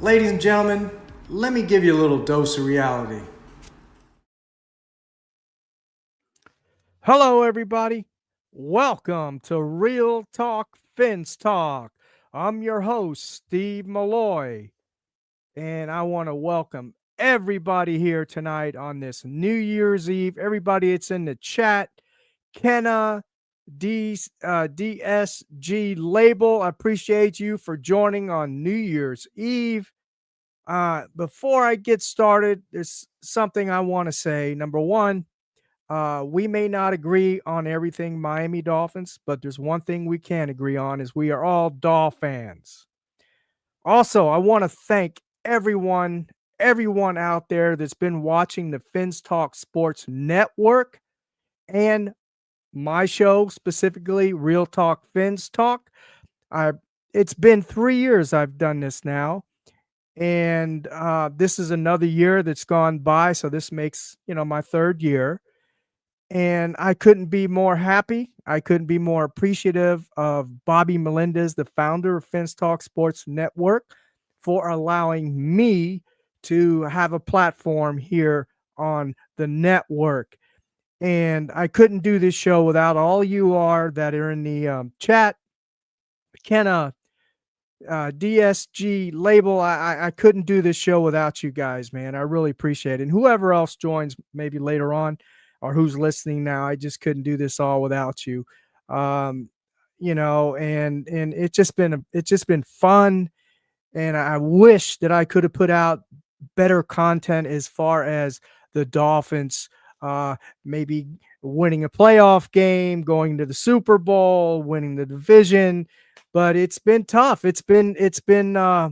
Ladies and gentlemen, let me give you a little dose of reality. Hello, everybody. Welcome to Real Talk Fins Talk. I'm your host, Steve Malloy, and I want to welcome everybody here tonight on this New Year's Eve. Everybody that's in the chat, Kenna, DSG Label, I appreciate you for joining on New Year's Eve. Before I get started, there's something I want to say. Number one, we may not agree on everything Miami Dolphins, but there's one thing we can agree on is we are all Dolphins. Also, I want to thank everyone out there that's been watching the Fins Talk Sports Network and my show, specifically Real Talk Fins Talk. I It's been 3 years I've done this now, and this is another year that's gone by. So this makes my third year, and I couldn't be more happy. I couldn't be more appreciative of Bobby Melendez, the founder of Fence Talk Sports Network, for allowing me to have a platform here on the network. And I couldn't do this show without all you are that are in the chat. Kenna, DSG Label. I couldn't do this show without you guys, man. I really appreciate it. And whoever else joins maybe later on or who's listening now, I just couldn't do this all without you. Um, and it's just been fun. And I wish that I could have put out better content as far as the Dolphins maybe winning a playoff game, going to the Super Bowl, winning the division. But it's been tough. It's been I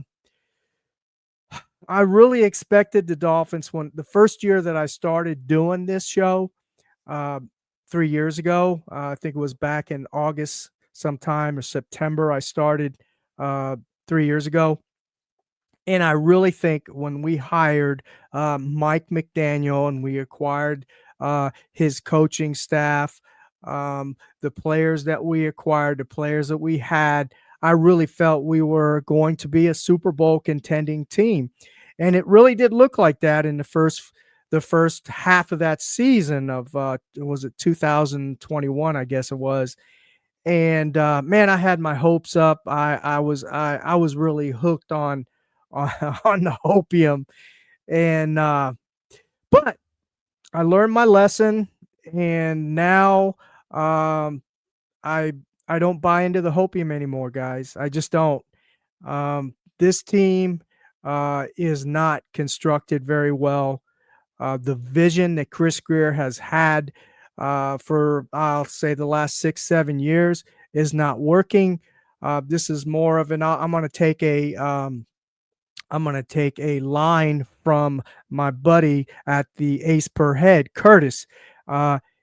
really expected the Dolphins when the first year that I started doing this show, uh, 3 years ago. I think it was back in August sometime or September. I started 3 years ago. And I really think when we hired Mike McDaniel and we acquired his coaching staff, the players that we acquired, the players that we had, I really felt we were going to be a Super Bowl contending team. And it really did look like that in the first half of that season of was it 2021, I guess it was. And man, I had my hopes up. I was really hooked on, on the opium, and but I learned my lesson, and now um, I I don't buy into the hopium anymore, guys. I just don't. This team is not constructed very well. The vision that Chris Greer has had for, I'll say, the last 6, 7 years is not working. This is more of an. I'm going to take a line from my buddy at the Ace Per Head, Curtis.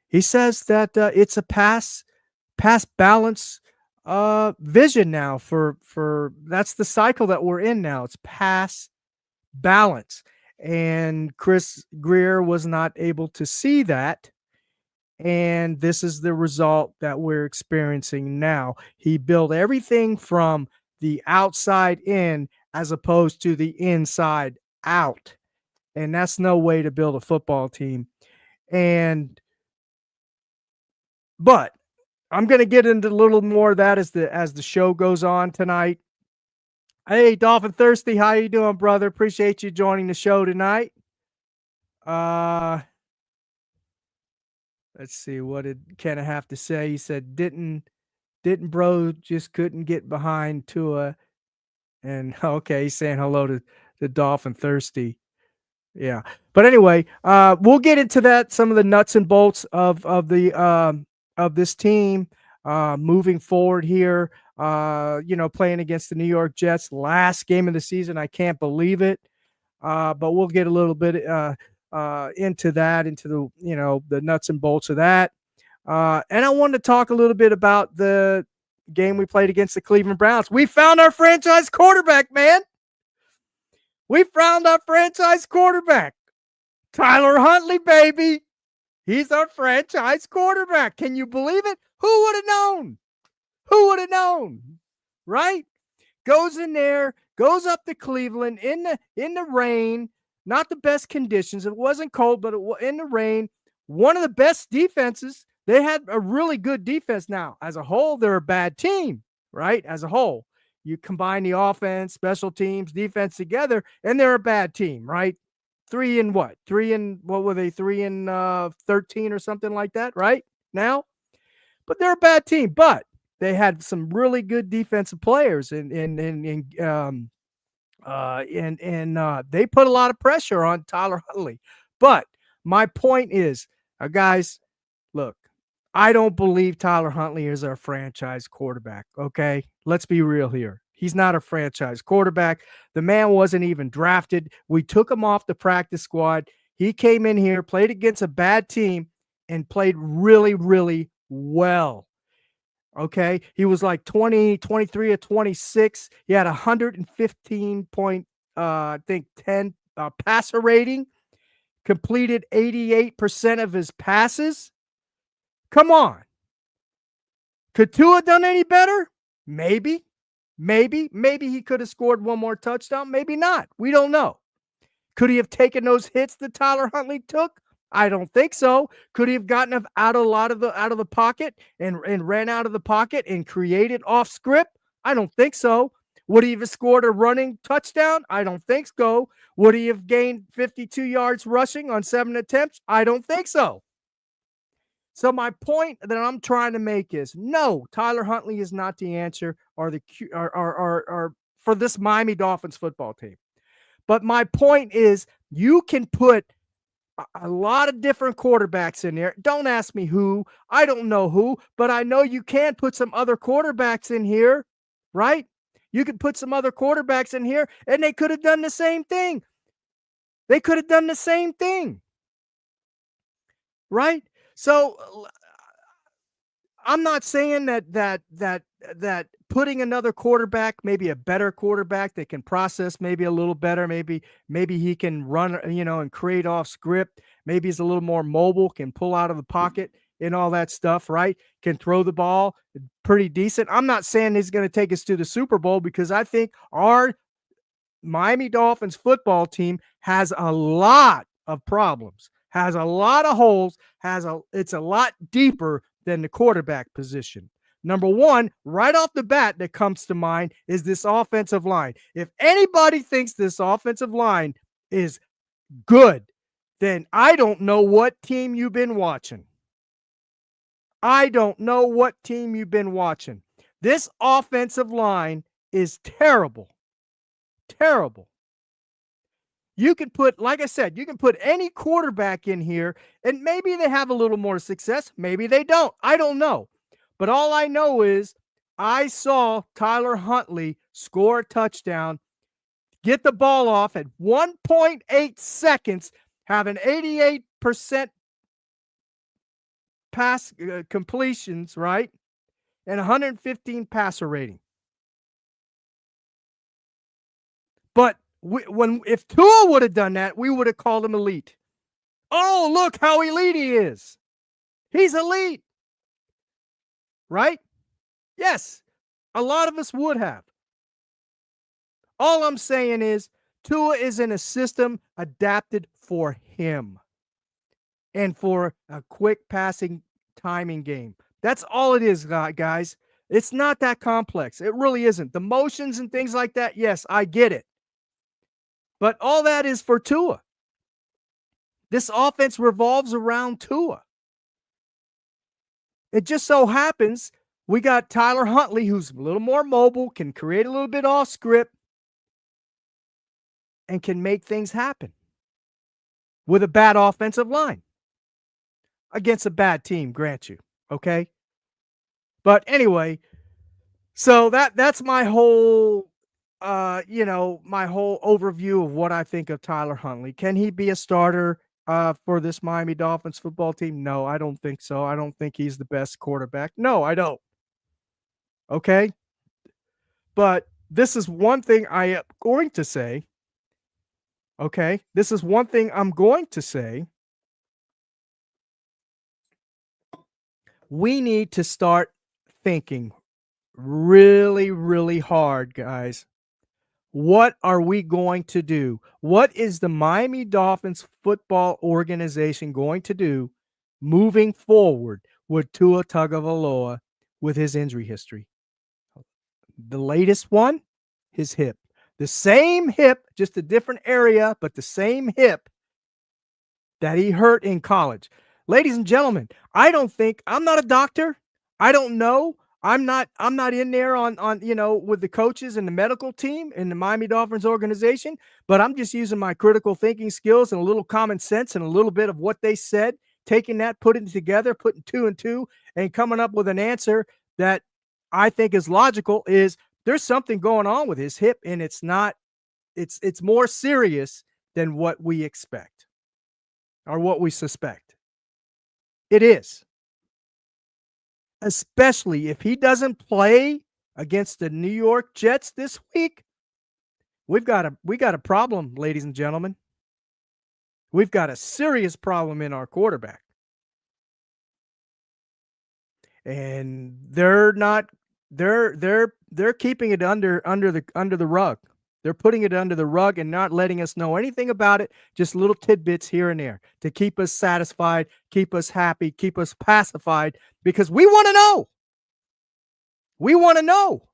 He says that it's a pass balance vision now for that's the cycle that we're in now. It's pass balance. And Chris Greer was not able to see that. And this is the result that we're experiencing now. He built everything from the outside in as opposed to the inside out. And that's no way to build a football team. And but I'm going to get into a little more of that as the show goes on tonight. Hey, Dolphin Thirsty, how you doing, brother? Appreciate you joining the show tonight. Uh let's see, what did Kenna have to say? He said didn't bro just couldn't get behind Tua. And okay, he's saying hello to the Dolphin Thirsty. Yeah. But anyway, we'll get into that, some of the nuts and bolts of this team moving forward here. Playing against the New York Jets, last game of the season. I can't believe it. But we'll get a little bit into that, into the nuts and bolts of that. And I wanted to talk a little bit about the game we played against the Cleveland Browns. We found our franchise quarterback, man. We found our franchise quarterback. Tyler Huntley, baby. He's our franchise quarterback. Can you believe it? Who would have known? Who would have known? Right? goes in there, goes up to Cleveland in the rain, not the best conditions. It wasn't cold, but in the rain. One of the best defenses. They had a really good defense. Now, as a whole, they're a bad team, right? As a whole, you combine the offense, special teams, defense together, and they're a bad team, right? 3 and what were they? 3 and 13 or something like that, right? Now, but they're a bad team. But they had some really good defensive players, and they put a lot of pressure on Tyler Huntley. But my point is, guys, look, I don't believe Tyler Huntley is our franchise quarterback. Okay, let's be real here. He's not a franchise quarterback. The man wasn't even drafted. We took him off the practice squad. He came in here, played against a bad team, and played really, really well. Okay. He was like 23 or 26. He had 115 point, I think 10 passer rating, completed 88% of his passes. Come on. Could Tua have done any better? Maybe. Maybe he could have scored one more touchdown. Maybe not. We don't know. Could he have taken those hits that Tyler Huntley took? I don't think so. Could he have gotten out of the pocket and ran out of the pocket and created off script? I don't think so. Would he have scored a running touchdown? I don't think so. Would he have gained 52 yards rushing on 7 attempts? I don't think so. So my point that I'm trying to make is, no, Tyler Huntley is not the answer or for this Miami Dolphins football team. But my point is, you can put a lot of different quarterbacks in there. Don't ask me who. I don't know who, but I know you can put some other quarterbacks in here, right? You could put some other quarterbacks in here, and they could have done the same thing. They could have done the same thing, right? So I'm not saying that putting another quarterback, maybe a better quarterback that can process maybe a little better, maybe he can run, and create off script. Maybe he's a little more mobile, can pull out of the pocket and all that stuff, right? Can throw the ball pretty decent. I'm not saying he's going to take us to the Super Bowl, because I think our Miami Dolphins football team has a lot of problems, has a lot of holes, it's a lot deeper than the quarterback position. Number one, right off the bat that comes to mind is this offensive line. If anybody thinks this offensive line is good, then I don't know what team you've been watching. I don't know what team you've been watching. This offensive line is terrible. Terrible. You can put, like I said, you can put any quarterback in here, and maybe they have a little more success. Maybe they don't. I don't know. But all I know is I saw Tyler Huntley score a touchdown, get the ball off at 1.8 seconds, have an 88% pass completions, right? And 115 passer rating. But if Tua would have done that, we would have called him elite. Oh, look how elite he is. He's elite. Right? Yes, a lot of us would have. All I'm saying is Tua is in a system adapted for him and for a quick passing timing game. That's all it is, guys. It's not that complex. It really isn't. The motions and things like that, yes, I get it. But all that is for Tua. This offense revolves around Tua. It just so happens we got Tyler Huntley, who's a little more mobile, can create a little bit off script, and can make things happen with a bad offensive line against a bad team, grant you. Okay. But anyway, so that's my whole my whole overview of what I think of Tyler Huntley. Can he be a starter for this Miami Dolphins football team? No, I don't think so. I don't think he's the best quarterback. No, I don't. Okay. But this is one thing I am going to say. Okay. This is one thing I'm going to say. We need to start thinking really, really hard, guys. What are we going to do? What is the Miami Dolphins football organization going to do moving forward with Tua Tagovailoa with his injury history? The latest one, his hip. The same hip, just a different area, but the same hip that he hurt in college. Ladies and gentlemen, I don't think I'm not a doctor. I don't know. I'm not in there on with the coaches and the medical team in the Miami Dolphins organization, but I'm just using my critical thinking skills and a little common sense and a little bit of what they said, taking that, putting it together, putting two and two and coming up with an answer that I think is logical. Is there's something going on with his hip, and it's more serious than what we expect or what we suspect. It is, especially if he doesn't play against the New York Jets this week. We got a problem, ladies and gentlemen. We've got a serious problem in our quarterback. And they're not they're keeping it under the rug. They're putting it under the rug and not letting us know anything about it, just little tidbits here and there to keep us satisfied, keep us happy, keep us pacified because we want to know. We want to know.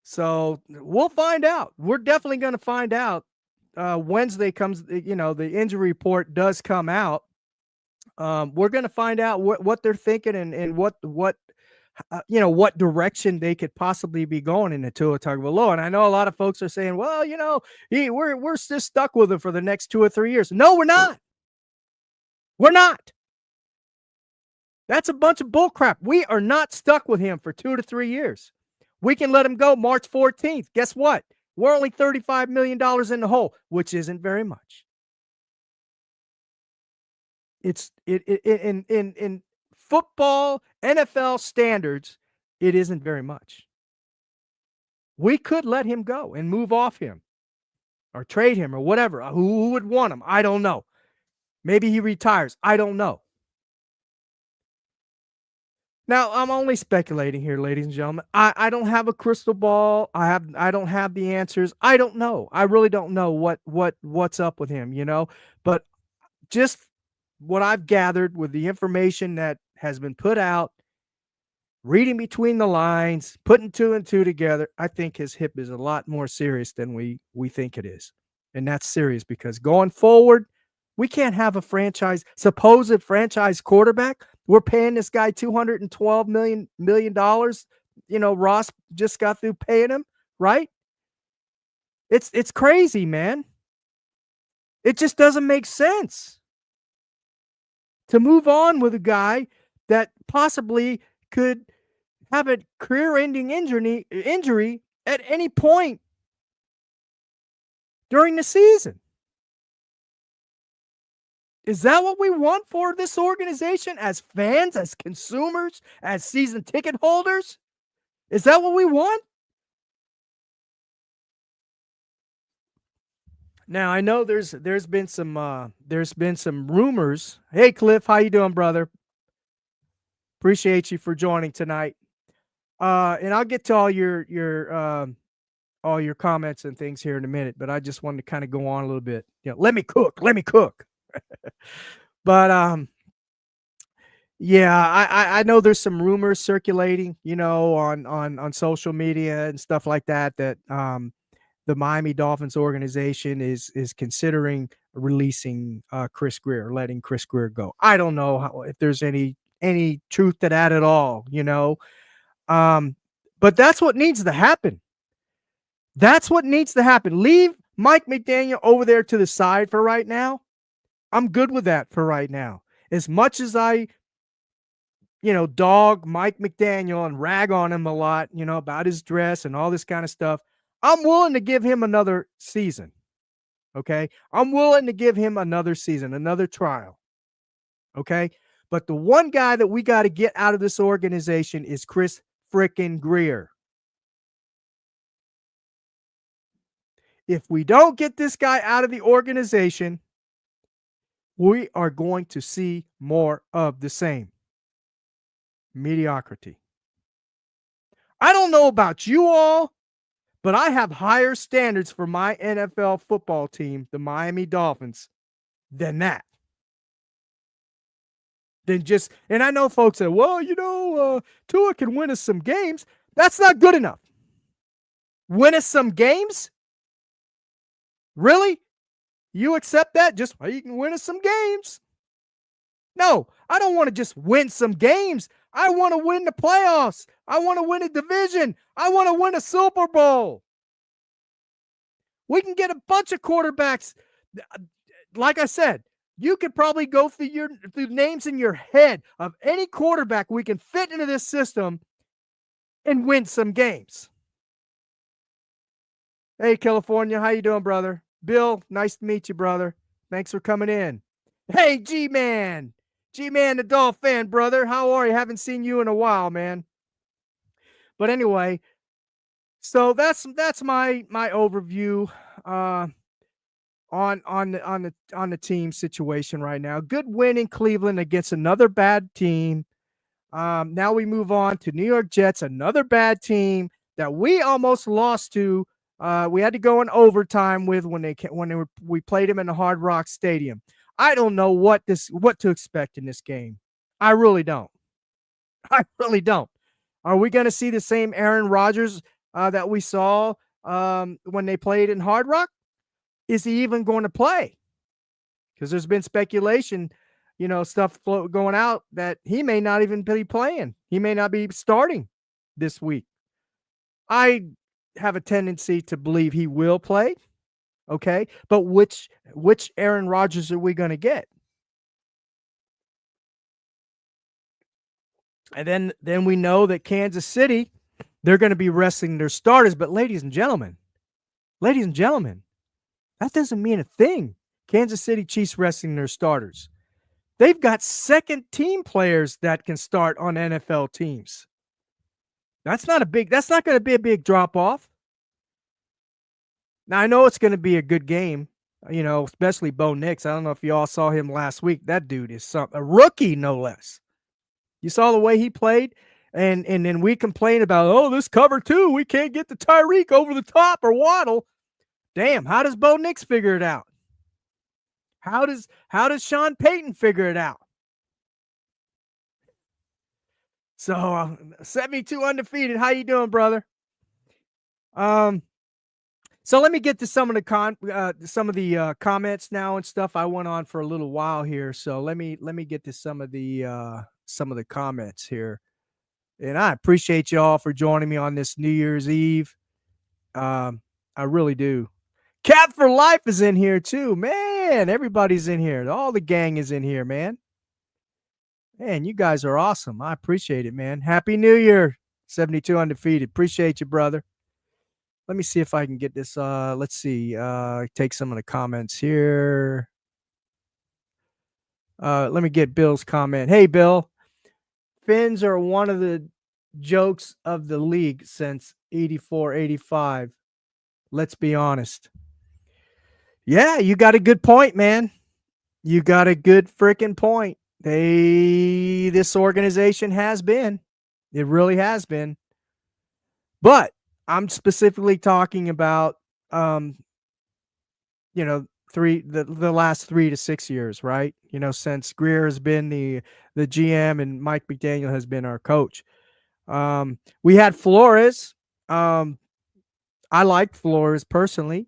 So we'll find out. We're definitely going to find out. Wednesday comes, the injury report does come out. We're going to find out what they're thinking and what direction they could possibly be going in the Tua Tagovailoa. And I know a lot of folks are saying, well, we're just stuck with him for the next 2 or 3 years. No, we're not. We're not. That's a bunch of bullcrap. We are not stuck with him for 2 to 3 years. We can let him go March 14th. Guess what? We're only $35 million in the hole, which isn't very much. It's in football, NFL standards, it isn't very much. We could let him go and move off him or trade him or whatever. Who would want him? I don't know. Maybe he retires. I don't know. Now, I'm only speculating here, ladies and gentlemen. I don't have a crystal ball. I don't have the answers. I don't know. I really don't know what's up with him, But just what I've gathered with the information that has been put out, reading between the lines, putting 2 and 2 together, I think his hip is a lot more serious than we think it is. And that's serious because going forward, we can't have a supposed franchise quarterback. We're paying this guy $212 million. Ross just got through paying him, right? It's crazy, man. It just doesn't make sense to move on with a guy that possibly could have a career-ending injury at any point during the season. Is that what we want for this organization as fans, as consumers, as season ticket holders? Is that what we want? Now I know there's been some rumors. Hey Cliff, how you doing, brother? Appreciate you for joining tonight. And I'll get to all your comments and things here in a minute, but I just wanted to kind of go on a little bit. Let me cook. But yeah, I know there's some rumors circulating, on social media and stuff like that the Miami Dolphins organization is considering releasing Chris Grier, letting Chris Grier go. I don't know if there's any truth to that at all, but that's what needs to happen. That's what needs to happen. Leave Mike McDaniel over there to the side for right now. I'm good with that for right now. As much as I, dog Mike McDaniel and rag on him a lot, about his dress and all this kind of stuff, I'm willing to give him another season. Okay? I'm willing to give him another season, another trial. Okay? But the one guy that we got to get out of this organization is Chris frickin' Grier. If we don't get this guy out of the organization, we are going to see more of the same. Mediocrity. I don't know about you all, but I have higher standards for my NFL football team, the Miami Dolphins, than that. And I know folks say, well, Tua can win us some games. That's not good enough. Win us some games? Really? You accept that? Just, well, you can win us some games. No, I don't want to just win some games. I want to win the playoffs. I want to win a division. I want to win a Super Bowl. We can get a bunch of quarterbacks. Like I said, you could probably go through names in your head of any quarterback we can fit into this system and win some games. Hey, California, how you doing, brother? Bill, nice to meet you, brother. Thanks for coming in. Hey, G-Man. G-Man, the Dolph fan, brother. How are you? Haven't seen you in a while, man. But anyway, so that's my overview on the team situation right now. Good win in Cleveland against another bad team. Now we move on to New York Jets, another bad team that we almost lost to. We had to go in overtime with we played them in the Hard Rock Stadium. I don't know what to expect in this game. I really don't. I really don't. Are we going to see the same Aaron Rodgers that we saw when they played in Hard Rock? Is he even going to play? Because there's been speculation, stuff going out that he may not even be playing. He may not be starting this week. I have a tendency to believe he will play. Okay, but which Aaron Rodgers are we going to get? And then we know that Kansas City, they're going to be resting their starters. But ladies and gentlemen, that doesn't mean a thing. Kansas City Chiefs resting their starters. They've got second team players that can start on NFL teams. That's not going to be a big drop off. Now I know it's going to be a good game, especially Bo Nix. I don't know if you all saw him last week. That dude is a rookie, no less. You saw the way he played, and then we complain about, this cover two, we can't get the Tyreek over the top or Waddle. Damn, how does Bo Nix figure it out? How does Sean Payton figure it out? So 72 undefeated. How you doing, brother? So let me get to some of the comments now and stuff. I went on for a little while here, so let me get to some of the comments here. And I appreciate y'all for joining me on this New Year's Eve. I really do. Cap for Life is in here too, man. Everybody's in here. All the gang is in here, man. Man, you guys are awesome. I appreciate it, man. Happy New Year, 72 undefeated. Appreciate you, brother. Let me see if I can get this. Let's see. Take some of the comments here. Let me get Bill's comment. Hey, Bill. Finns are one of the jokes of the league since 84, 85. Let's be honest. Yeah, you got a good point, man. You got a good freaking point. This organization has been. It really has been. But I'm specifically talking about, the last 3 to 6 years, right? Since Greer has been the GM and Mike McDaniel has been our coach. We had Flores. I liked Flores personally.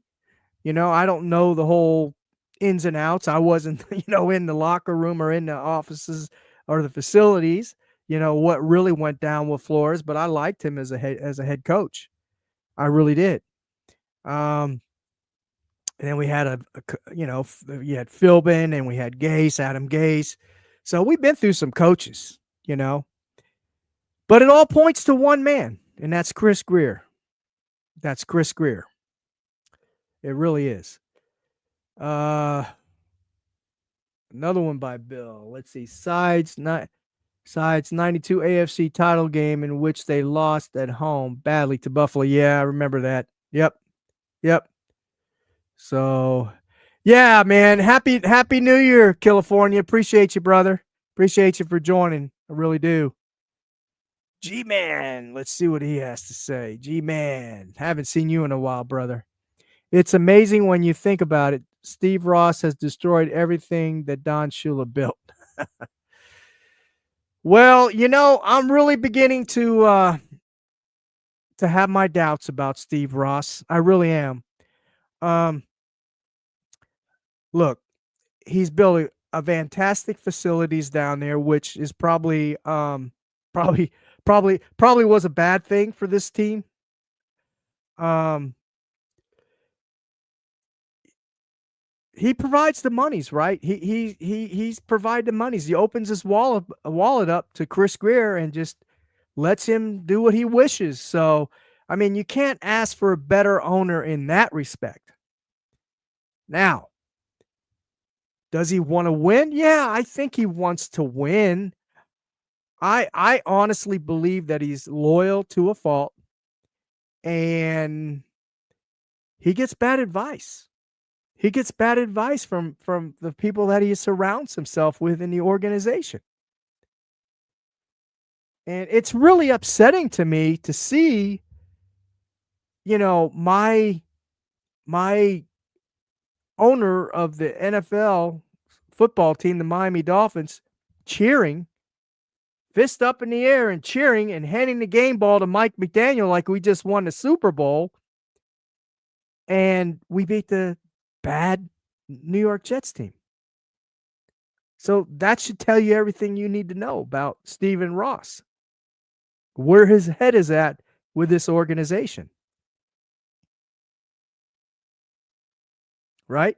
I don't know the whole ins and outs. I wasn't, in the locker room or in the offices or the facilities, what really went down with Flores, but I liked him as a head coach. I really did. And then we had you had Philbin and we had Gase, Adam Gase. So we've been through some coaches, but it all points to one man, and that's Chris Grier. That's Chris Grier. It really is. Another one by Bill. Let's see. Sides 92 AFC title game in which they lost at home badly to Buffalo. Yeah, I remember that. Yep. So, yeah, man. Happy New Year, California. Appreciate you, brother. Appreciate you for joining. I really do. G-Man, let's see what he has to say. G-Man, haven't seen you in a while, brother. It's amazing when you think about it. Steve Ross has destroyed everything that Don Shula built. Well, I'm really beginning to have my doubts about Steve Ross. I really am. Um, Look, he's built a fantastic facilities down there, which is probably probably was a bad thing for this team. Um, he provides the monies, right? He's provide the monies. He opens his wallet up to Chris Greer and just lets him do what he wishes. So, I mean, you can't ask for a better owner in that respect. Now, does he want to win? Yeah, I think he wants to win. I honestly believe that he's loyal to a fault, and he gets bad advice. He gets bad advice from the people that he surrounds himself with in the organization. And it's really upsetting to me to see, my owner of the NFL football team, the Miami Dolphins, cheering, fist up in the air and cheering and handing the game ball to Mike McDaniel like we just won the Super Bowl. And we beat the bad New York Jets team. So that should tell you everything you need to know about Stephen Ross, where his head is at with this organization. Right?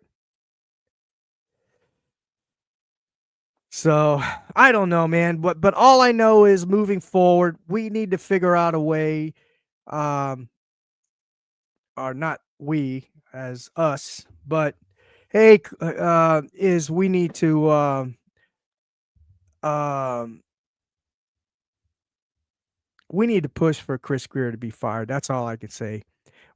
So I don't know, man. But all I know is moving forward, we need to figure out a way, um, or not we as us, but hey, is we need to um we need to push for Chris Greer to be fired. That's all I can say.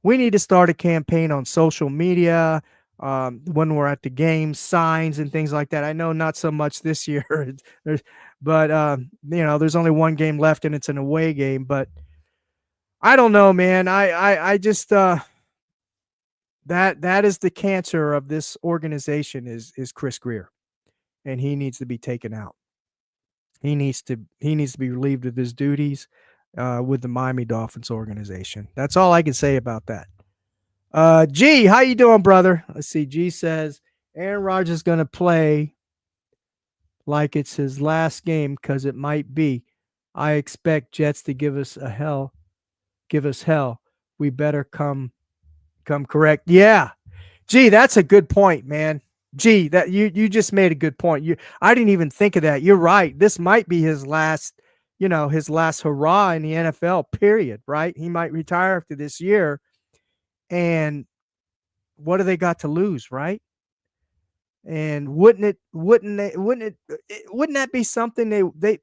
We need to start a campaign on social media, when we're at the games, signs and things like that. I know not so much this year, but there's only one game left and it's an away game. But I don't know, man. I just that is the cancer of this organization is Chris Greer, and he needs to be taken out. He needs to be relieved of his duties with the Miami Dolphins organization. That's all I can say about that. G, how you doing, brother? Let's see. G says Aaron Rodgers is going to play like it's his last game because it might be. I expect Jets to give us hell. We better come correct. Yeah. Gee, that's a good point, man. Gee, that you just made a good point. I didn't even think of that. You're right. This might be his last, his last hurrah in the NFL, period, right? He might retire after this year. And what do they got to lose, right? And wouldn't that be something they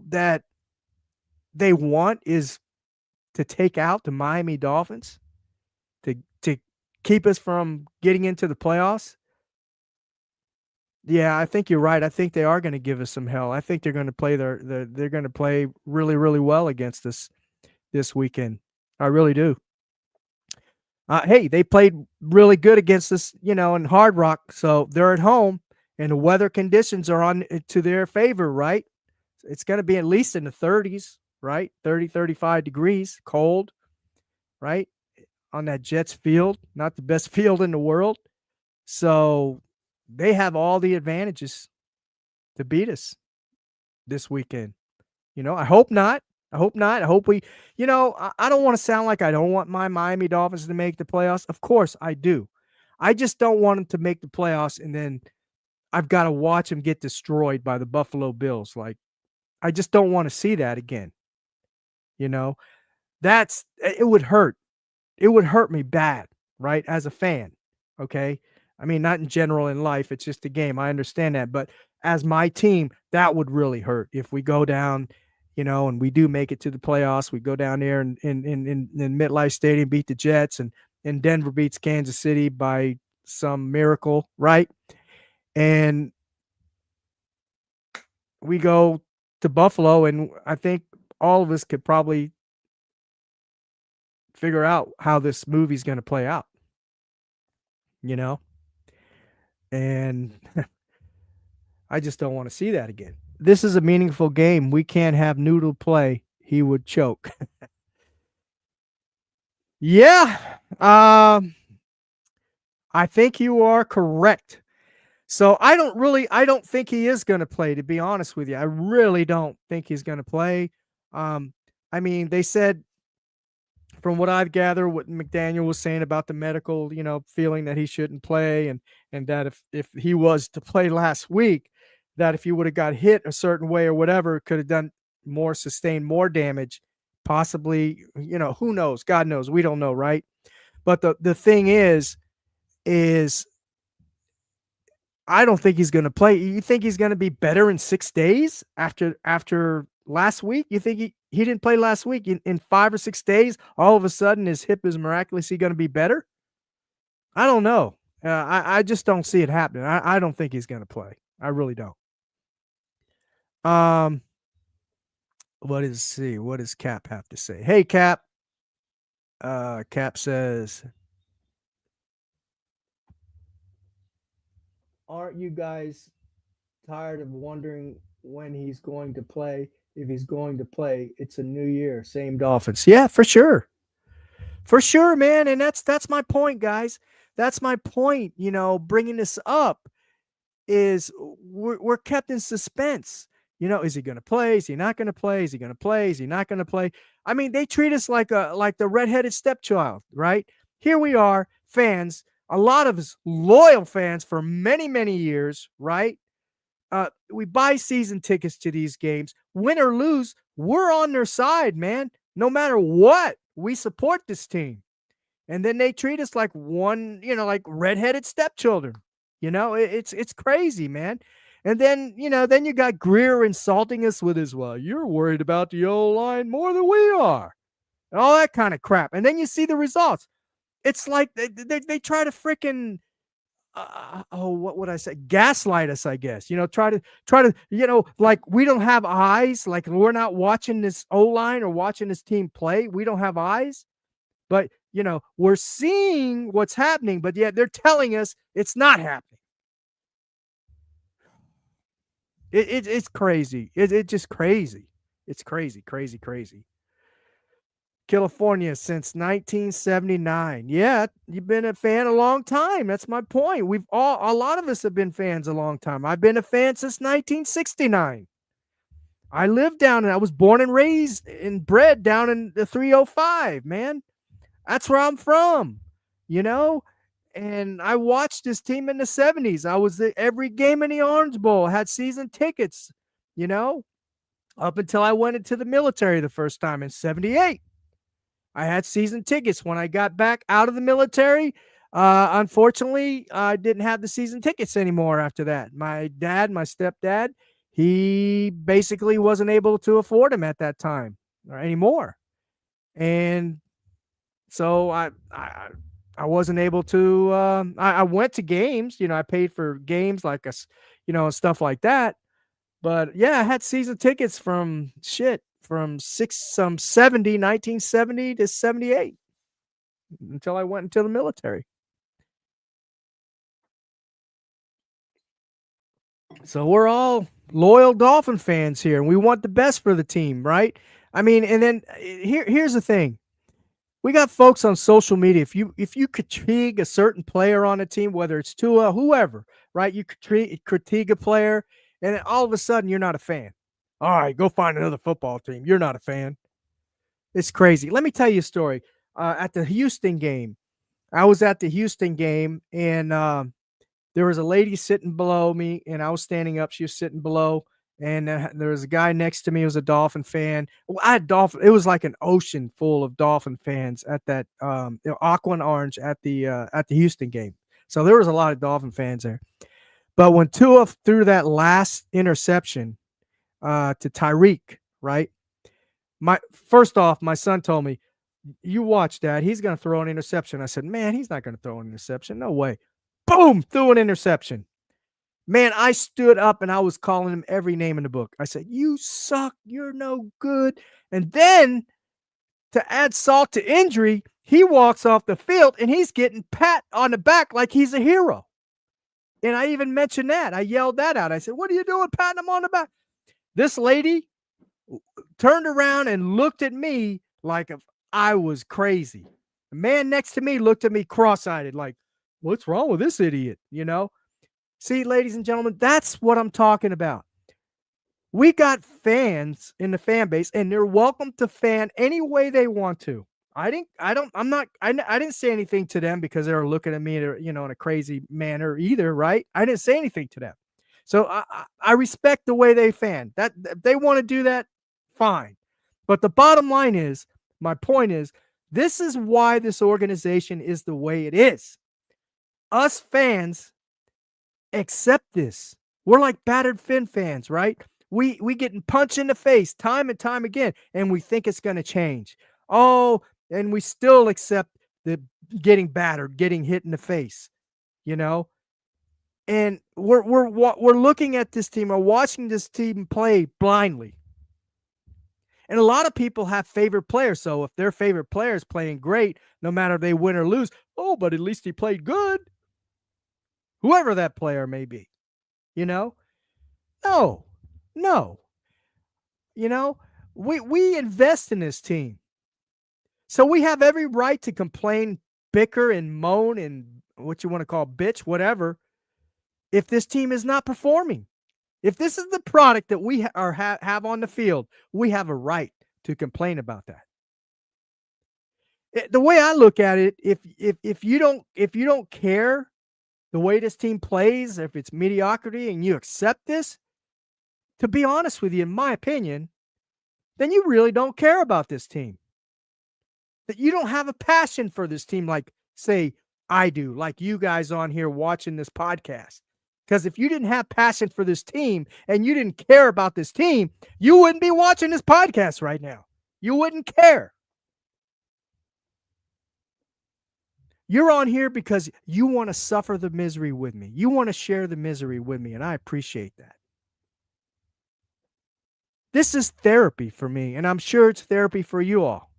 that they want is to take out the Miami Dolphins to keep us from getting into the playoffs? Yeah, I think you're right. I think they are going to give us some hell. I think they're going to play they're going to play really, really well against us this weekend. I really do. Hey, they played really good against us, in Hard Rock. So they're at home, and the weather conditions are on to their favor, right? It's going to be at least in the 30s, right? 30, 35 degrees, cold, right? On that Jets field, not the best field in the world. So they have all the advantages to beat us this weekend. I hope not. I hope not. I hope we, I don't want to sound like I don't want my Miami Dolphins to make the playoffs. Of course I do. I just don't want them to make the playoffs and then I've got to watch them get destroyed by the Buffalo Bills. Like, I just don't want to see that again. It would hurt. It would hurt me bad, right? As a fan. Okay. I mean, not in general in life. It's just a game. I understand that. But as my team, that would really hurt if we go down, and we do make it to the playoffs. We go down there in MetLife Stadium, beat the Jets, and Denver beats Kansas City by some miracle, right? And we go to Buffalo, and I think all of us could probably figure out how this movie's going to play out, you know? And I just don't want to see that again. This is a meaningful game. We can't have Noodle play. He would choke. Yeah. I think you are correct. So I don't think he is going to play, to be honest with you. I really don't think he's going to play. Um, I mean, they said, from what I've gathered, what McDaniel was saying about the medical, feeling that he shouldn't play, and that if he was to play last week, that if he would have got hit a certain way or whatever, could have done more, sustained more damage, possibly. Who knows? God knows. We don't know, right? But the thing is I don't think he's going to play. You think he's going to be better in 6 days after last week? You think he didn't play last week? In 5 or 6 days, all of a sudden his hip is miraculously going to be better? I don't know. I just don't see it happening. I don't think he's going to play. I really don't. What does Cap have to say? Hey, Cap. Cap says, aren't you guys tired of wondering when he's going to play? If he's going to play, it's a new year. Same Dolphins. Yeah, for sure. For sure, man. And that's my point, guys. That's my point. Bringing this up is we're kept in suspense. Is he going to play? Is he not going to play? Is he going to play? Is he not going to play? I mean, they treat us like the redheaded stepchild, right? Here we are, fans, a lot of us loyal fans for many, many years, right? We buy season tickets to these games. Win or lose, we're on their side, man. No matter what, we support this team. And then they treat us like like redheaded stepchildren. It's crazy, man. And then you got Greer insulting us with his, well, you're worried about the O-line more than we are, and all that kind of crap. And then you see the results. It's like they try to freaking what would I say? Gaslight us, I guess. Try to, like we don't have eyes, like we're not watching this O-line or watching this team play. We don't have eyes, but we're seeing what's happening, but yet they're telling us it's not happening. It's crazy. It's just crazy. It's crazy. California since 1979. Yeah, you've been a fan a long time. That's my point. A lot of us have been fans a long time. I've been a fan since 1969. I lived down and I was born and raised and bred down in the 305, man. That's where I'm from, and I watched this team in the 70s. I was at every game in the Orange Bowl, had season tickets, up until I went into the military the first time in 78. I had season tickets. When I got back out of the military, unfortunately, I didn't have the season tickets anymore after that. My stepdad, he basically wasn't able to afford them at that time or anymore. And so I wasn't able to, I went to games, I paid for games like us, stuff like that. But yeah, I had season tickets from 1970 to 78 until I went into the military. So we're all loyal Dolphin fans here, and we want the best for the team, right? I mean, and then here's the thing. We got folks on social media. If you critique a certain player on a team, whether it's Tua, whoever, right? You critique a player, and then all of a sudden you're not a fan. All right, go find another football team. You're not a fan. It's crazy. Let me tell you a story. At the Houston game, I was at the Houston game, and there was a lady sitting below me, and I was standing up. She was sitting below. And there was a guy next to me who was a Dolphin fan. Well, it was like an ocean full of Dolphin fans at that aqua and orange at the Houston game. So there was a lot of Dolphin fans there. But when Tua threw that last interception to Tyreek, right? First off, my son told me, "You watch that. He's going to throw an interception." I said, "Man, he's not going to throw an interception. No way." Boom, threw an interception. Man, I stood up and I was calling him every name in the book. I said, "You suck. You're no good." And then to add salt to injury, he walks off the field and he's getting pat on the back like he's a hero. And I even mentioned that. I yelled that out. I said, "What are you doing patting him on the back?" This lady turned around and looked at me like if I was crazy. The man next to me looked at me cross-eyed like, "What's wrong with this idiot?" You know? See, ladies and gentlemen, that's what I'm talking about. We got fans in the fan base, and they're welcome to fan any way they want to. I didn't say anything to them because they were looking at me, in a crazy manner either, right? I didn't say anything to them. So I respect the way they fan. That if they want to do that, fine. But the bottom line is, my point is, this is why this organization is the way it is. Us fans accept this. We're like battered Finn fans, right? We getting punched in the face time and time again, and we think it's going to change. Oh, and we still accept the getting battered, getting hit in the face, you know. And we're looking at this team or watching this team play blindly. And a lot of people have favorite players. So if their favorite player is playing great, no matter if they win or lose, oh, but at least he played good. Whoever that player may be, you know? No, no. You know, we invest in this team. So we have every right to complain, bicker, and moan and what you want to call bitch, whatever, if this team is not performing. If this is the product that we have on the field, we have a right to complain about that. The way I look at it, if you don't care the way this team plays, if it's mediocrity and you accept this, to be honest with you, in my opinion, then you really don't care about this team. That you don't have a passion for this team like, say, I do, like you guys on here watching this podcast. Because if you didn't have passion for this team and you didn't care about this team, you wouldn't be watching this podcast right now. You wouldn't care. You're on here because you want to suffer the misery with me. You want to share the misery with me, and I appreciate that. This is therapy for me, and I'm sure it's therapy for you all.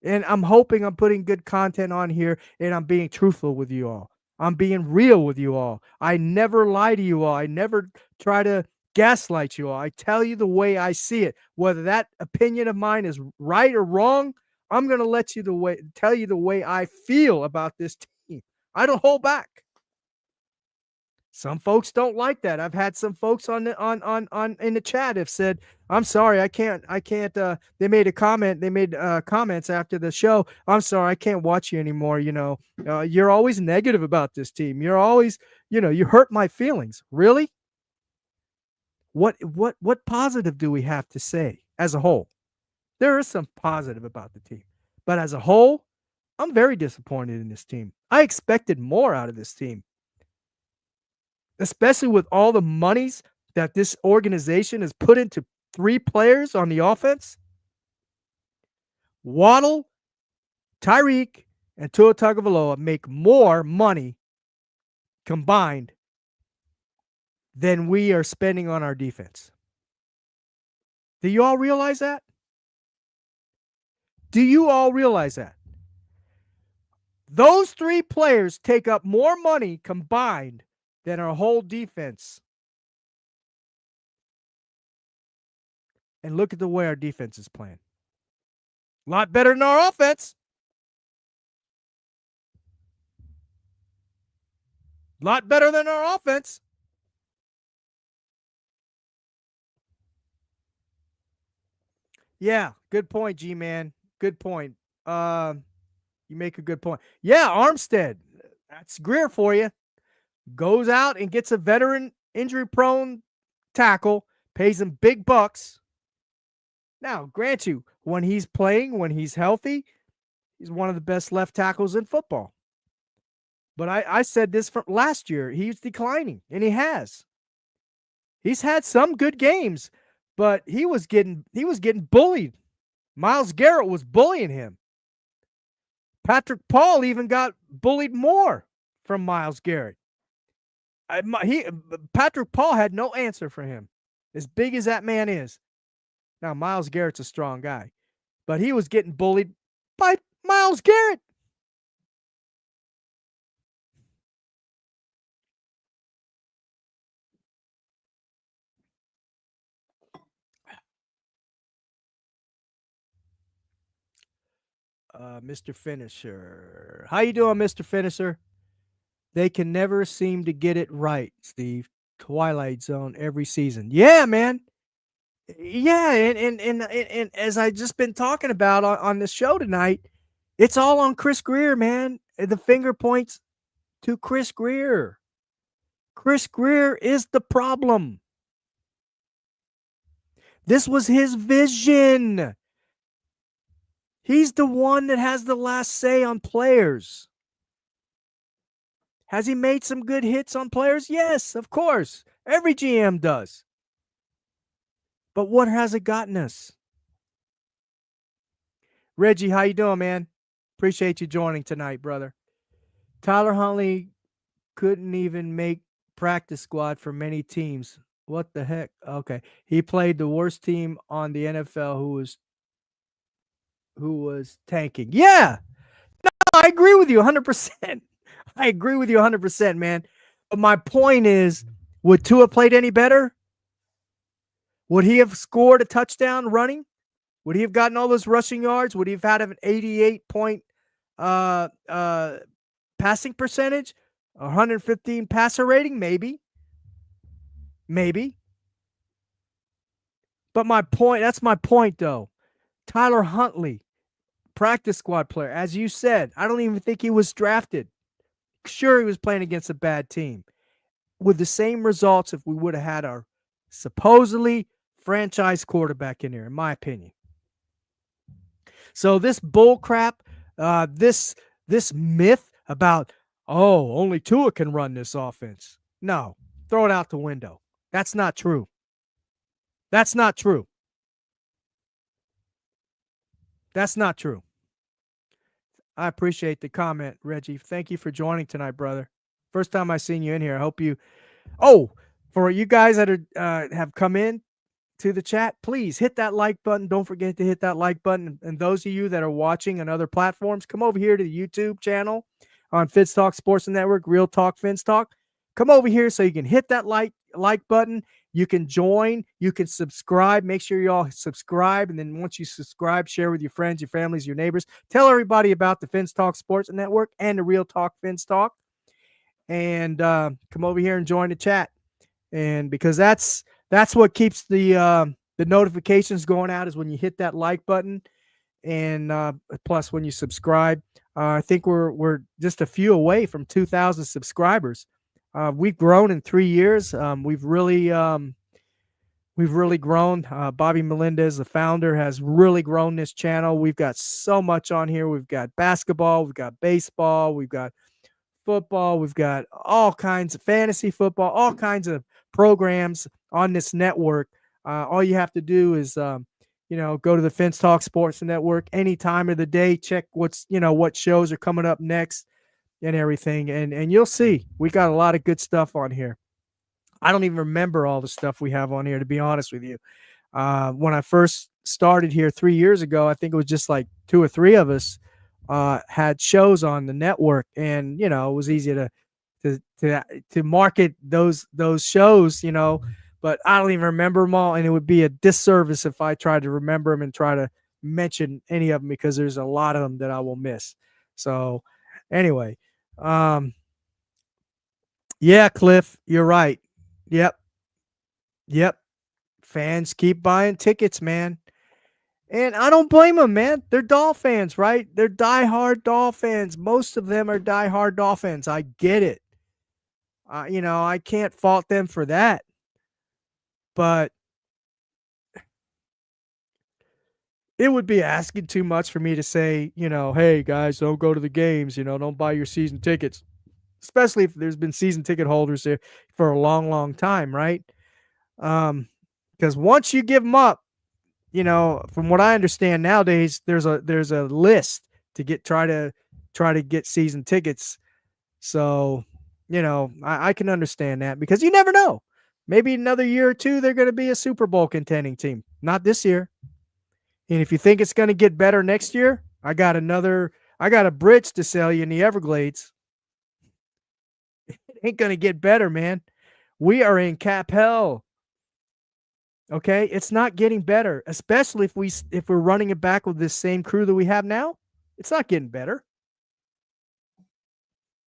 And I'm hoping I'm putting good content on here and I'm being truthful with you all. I'm being real with you all. I never lie to you all. I never try to gaslight you all. I tell you the way I see it. Whether that opinion of mine is right or wrong, I'm going to tell you the way I feel about this team. I don't hold back. Some folks don't like that. I've had some folks on in the chat have said, "I'm sorry, I can't." They made a comment. They made comments after the show. "I'm sorry, I can't watch you anymore. You're always negative about this team. You're always, you hurt my feelings." Really? What positive do we have to say as a whole? There is some positive about the team, but as a whole, I'm very disappointed in this team. I expected more out of this team, especially with all the monies that this organization has put into 3 players on the offense. Waddle, Tyreek, and Tua Tagovailoa make more money combined than we are spending on our defense. Do you all realize that? Do you all realize that? Those 3 players take up more money combined than our whole defense. And look at the way our defense is playing. A lot better than our offense. A lot better than our offense. Yeah, good point, G-Man. Good point. You make a good point. Yeah, Armstead. That's Greer for you. Goes out and gets a veteran injury-prone tackle, pays him big bucks. Now, grant you, when he's playing, when he's healthy, he's one of the best left tackles in football. But I said this from last year. He's declining, and he has. He's had some good games, but he was getting bullied. Myles Garrett was bullying him. Patrick Paul even got bullied more from Myles Garrett. Patrick Paul had no answer for him, as big as that man is. Now, Myles Garrett's a strong guy, but he was getting bullied by Myles Garrett. Mr. Finisher. How you doing, Mr. Finisher? They can never seem to get it right, Steve. Twilight Zone every season. Yeah, man. Yeah, and as I just been talking about on the show tonight, it's all on Chris Greer, man. The finger points to Chris Greer. Chris Greer is the problem. This was his vision. He's the one that has the last say on players. Has he made some good hits on players? Yes, of course. Every GM does. But what has it gotten us? Reggie, how you doing, man? Appreciate you joining tonight, brother. Tyler Huntley couldn't even make practice squad for many teams. What the heck? Okay. He played the worst team on the NFL who was tanking. Yeah. No, I agree with you 100%. I agree with you 100%, man. But my point is, would Tua played any better? Would he have scored a touchdown running? Would he have gotten all those rushing yards? Would he have had an 88-point passing percentage? 115 passer rating? Maybe. But that's my point, though. Tyler Huntley, practice squad player. As you said, I don't even think he was drafted. Sure, he was playing against a bad team. With the same results if we would have had our supposedly franchise quarterback in here, in my opinion. So this bull crap, this myth about, only Tua can run this offense. No, throw it out the window. That's not true. That's not true. That's not true. I appreciate the comment, Reggie. Thank you for joining tonight, brother. First time I seen you in here. I hope you. For you guys that are have come in to the chat, please hit that like button. Don't forget to hit that like button. And those of you that are watching on other platforms, come over here to the YouTube channel on Fitz Talk Sports Network, Real Talk Fitz Talk. Come over here so you can hit that like button. You can join. You can subscribe. Make sure you all subscribe. And then once you subscribe, share with your friends, your families, your neighbors. Tell everybody about the Fitz Talk Sports Network and the Real Talk Fitz Talk. And come over here and join the chat. And because that's what keeps the notifications going out is when you hit that like button. And plus when you subscribe. I think we're just a few away from 2,000 subscribers. We've grown in 3 years. We've really grown. Bobby Melendez, the founder, has really grown this channel. We've got so much on here. We've got basketball, we've got baseball, we've got football, we've got all kinds of fantasy football, all kinds of programs on this network. All you have to do is go to the Fitz Talk Sports Network any time of the day, check what shows are coming up next and everything. And you'll see we got a lot of good stuff on here. I don't even remember all the stuff we have on here, to be honest with you. When I first started here 3 years ago, I think it was just like 2 or 3 of us had shows on the network, and it was easy to market those shows, but I don't even remember them all, and it would be a disservice if I tried to remember them and try to mention any of them, because there's a lot of them that I will miss. So anyway, yeah, Cliff, you're right. Yep. Fans keep buying tickets, man. And I don't blame them, man. They're Dolphins fans, right? They're diehard Dolphins fans. Most of them are diehard Dolphins fans. I get it. I can't fault them for that. But it would be asking too much for me to say, hey, guys, don't go to the games. Don't buy your season tickets. Especially if there's been season ticket holders there for a long, long time, right? Because once you give them up, from what I understand nowadays, there's a list to try to get season tickets. So I can understand that because you never know. Maybe another year or two, they're going to be a Super Bowl contending team. Not this year. And if you think it's going to get better next year, I got a bridge to sell you in the Everglades. It ain't going to get better, man. We are in cap hell. Okay, it's not getting better, especially if we're running it back with this same crew that we have now. It's not getting better.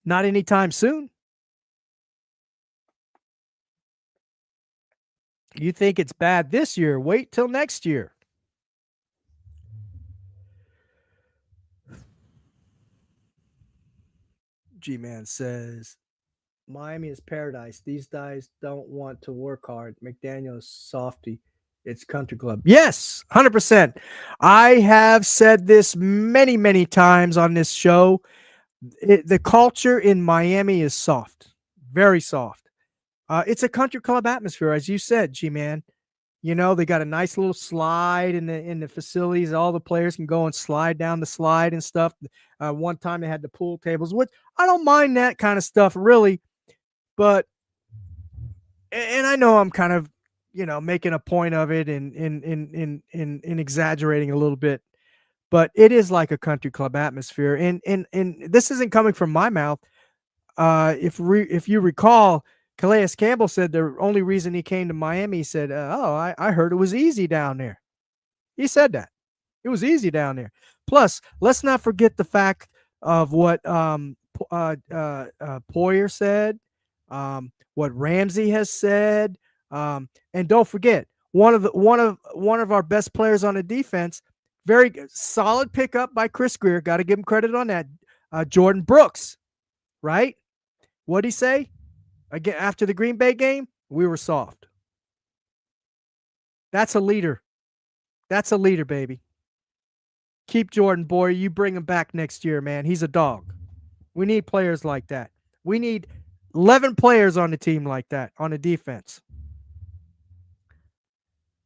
Not anytime soon. You think it's bad this year? Wait till next year. G-Man says, Miami is paradise. These guys don't want to work hard. McDaniel is softy. It's country club. Yes, 100%. I have said this many, many times on this show. The culture in Miami is soft, very soft. It's a country club atmosphere, as you said, G-Man. They got a nice little slide in the facilities. All the players can go and slide down the slide and stuff. One time they had the pool tables, which I don't mind that kind of stuff really, but and I know I'm kind of making a point of it and in exaggerating a little bit, but it is like a country club atmosphere. And this isn't coming from my mouth. If you recall, Calais Campbell said the only reason he came to Miami, he said, I heard it was easy down there. He said that. It was easy down there. Plus, let's not forget the fact of what Poyer said, what Ramsey has said, and don't forget one of our best players on the defense, very solid pickup by Chris Greer. Got to give him credit on that. Jordan Brooks, right? What'd he say? Again, after the Green Bay game, we were soft. That's a leader. That's a leader, baby. Keep Jordan, boy. You bring him back next year, man. He's a dog. We need players like that. We need 11 players on the team like that on the defense.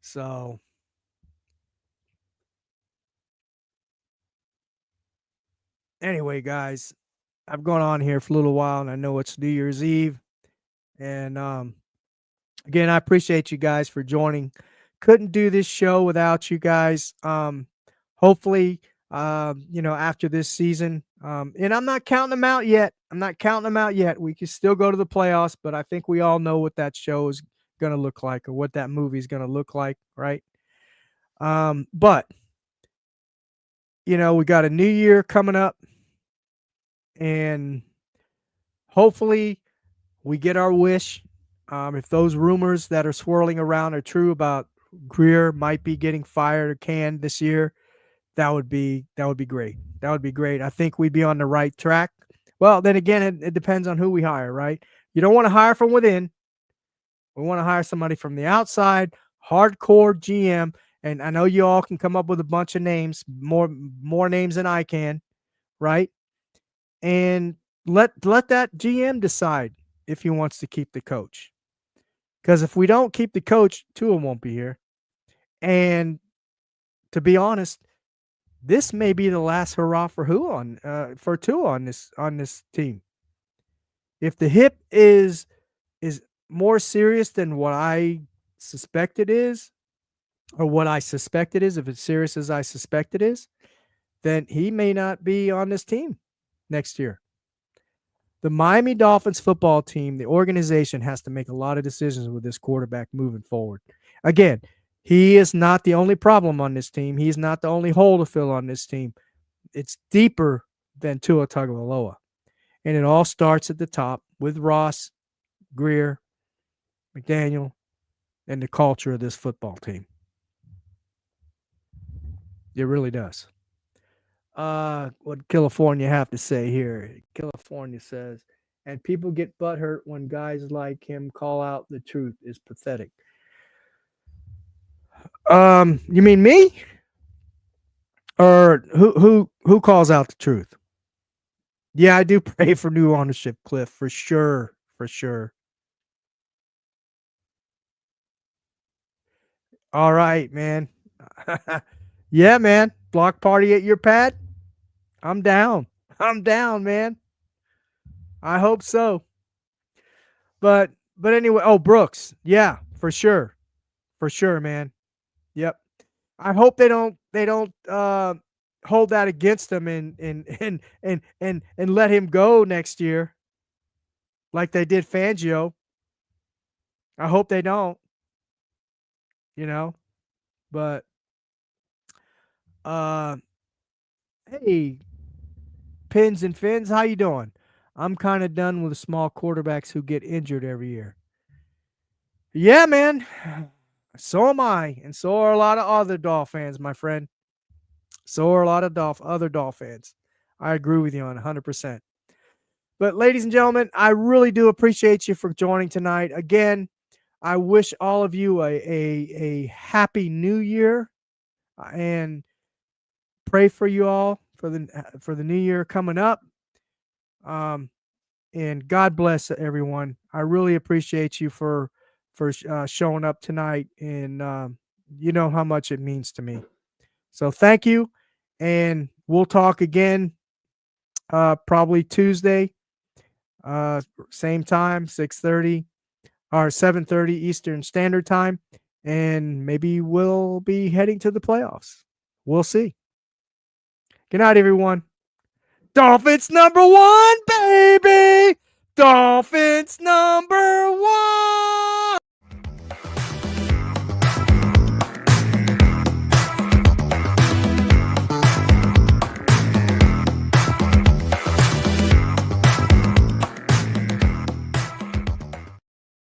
So, anyway, guys, I've gone on here for a little while, and I know it's New Year's Eve. And again, I appreciate you guys for joining. Couldn't do this show without you guys. Hopefully, after this season, and I'm not counting them out yet. We can still go to the playoffs, but I think we all know what that show is going to look like or what that movie is going to look like, right? But, we got a new year coming up, and hopefully we get our wish. If those rumors that are swirling around are true about Greer might be getting fired or canned this year, that would be great. That would be great. I think we'd be on the right track. Well, then again, it depends on who we hire, right? You don't want to hire from within. We want to hire somebody from the outside, hardcore GM. And I know you all can come up with a bunch of names, more names than I can, right? And let that GM decide if he wants to keep the coach. Because if we don't keep the coach, Tua won't be here. And to be honest, this may be the last hurrah for Tua on this team. If the hip is more serious than what I suspect it is, or what I suspect it is, if it's serious as I suspect it is, then he may not be on this team next year. The Miami Dolphins football team, the organization, has to make a lot of decisions with this quarterback moving forward. Again, he is not the only problem on this team. He's not the only hole to fill on this team. It's deeper than Tua Tagovailoa. And it all starts at the top with Ross, Greer, McDaniel, and the culture of this football team. It really does. What California have to say here? California says, and people get butthurt when guys like him call out the truth is pathetic. You mean me? Or who calls out the truth? Yeah, I do pray for new ownership, Cliff, for sure. For sure. All right, man. Yeah, man. Block party at your pad? I'm down. I'm down, man. I hope so. but anyway, oh, Brooks. Yeah, for sure. For sure, man. Yep. I hope they don't hold that against him and let him go next year like they did Fangio. I hope they don't, you know. But uh hey, Pins and Fins, how you doing? I'm kind of done with the small quarterbacks who get injured every year. Yeah, man. So am I, and so are a lot of other Dolph fans, my friend. So are a lot of other Dolph fans. I agree with you on 100%. But ladies and gentlemen, I really do appreciate you for joining tonight. Again, I wish all of you a happy new year and pray for you all for the new year coming up. Um, and God bless everyone. I really appreciate you for showing up tonight, and you know how much it means to me. So thank you, and we'll talk again probably Tuesday, same time, 6:30 or 7:30 Eastern Standard Time, and maybe we'll be heading to the playoffs. We'll see. Good night, everyone. Dolphins number one, baby. Dolphins number one.